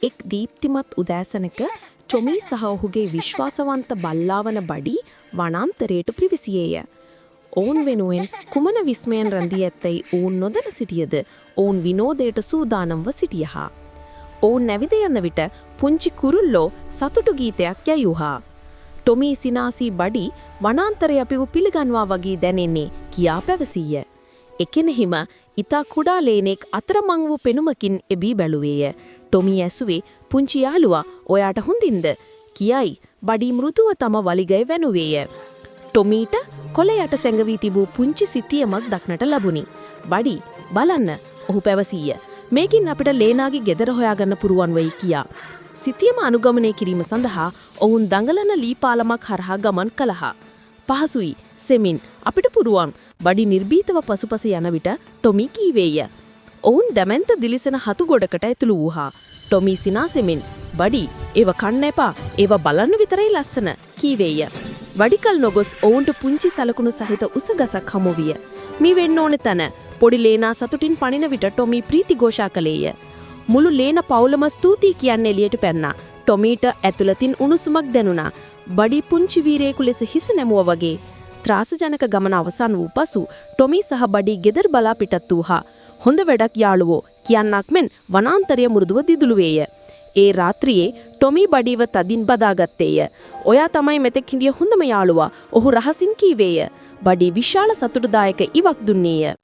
එක් දීප්තිමත් උදෑසනක ටොමී සහ ඔහුගේ විශ්වාසවන්ත බල්ලාවන බඩි වනාන්තරයට පිවිසියේය. ඔවුන් වෙනුවෙන් කුමන විස්මයන් රැඳී ඇත්තැයි ඔවුන් නොදැන සිටියද ඔවුන් විනෝදයට සූදානම්ව සිටියහා. ඔවුන් නැවිද යන විට පුංචි කුරුල්ලෝ සතුටු ගීතයක් යැයුහා. ටොමී සිනාසී බඩි වනාන්තරය අපිව පිළිගන්වා වගේ දැනෙන්නේ කියා පැවසීය. එකෙනෙහිම ඉතා කුඩා ලේනෙක් අතරමං වූ පෙනුමකින් එබී බැලුවේය. ටොමී ඇසුවේ පුංචි යාළුවා ඔයාට හොඳින්ද කියයි බඩි මෘදුව තම වලිගය වැනුවේය. ටොමීට කොළ යට සැඟවී තිබූ පුංචි සිතියමක් දක්නට ලැබුණි. බඩි බලන්න ඔහු පැවසීය. මේකින් අපිට ලේනාගේ ගෙදර හොයාගන්න පුරුවන් වෙයි කියා. සිතියම අනුගමනය කිරීම සඳහා ඔවුන් දඟලන ලී පාලමක් හරහා ගමන් කළහා. පහසුයි සෙමින් අපිට පුරුවන් බඩි නිර්භීතව පසුපස යන විට ටොමී කීවේය. ඔවුන් දැමැන්ත දිලිසෙන හතු ගොඩකට ඇතුළු වූහා. ටොමී සිනාසෙමින් බඩි ඒව කන්න එපා ඒව බලන්න විතරයි ලස්සන කීවේය. වඩිකල් නොගොස් ඔවුන්ට පුංචි සලකුණු සහිත උසගසක් හමු විය. මී වෙන්න ඕන තැන පොඩි ලේනා සතුටින් පනින විට ටොමී ප්‍රීතිഘോഷා කළේය. මුළු ලේන පවුලම ස්තුතියි කියන්නේ එළියට පැන්නා. ටොමීට ඇතුළතින් උණුසුමක් දැනුණා. බඩි පුංචි වීරයෙකු ලෙස හිස නැමුවා වගේ. ත්‍රාසජනක ගමන අවසන් වූ පසු ටොමී සහ බඩි ගෙදර බලා පිටත් වූහා. හොඳ වැඩක් යාළුවෝ කියන්නක් මෙන් වනාන්තරය මුරුදුව දිදුළුවේය. ඒ රාත්‍රියේ ටොමී බඩිව තදින් බදාගත්තේය. ඔයා තමයි මෙතෙක් හිටිය හොඳම යාළුවා. ඔහු රහසින් කීවේය. බඩි විශාල සතුටුදායක ඉවක් දුන්නේය.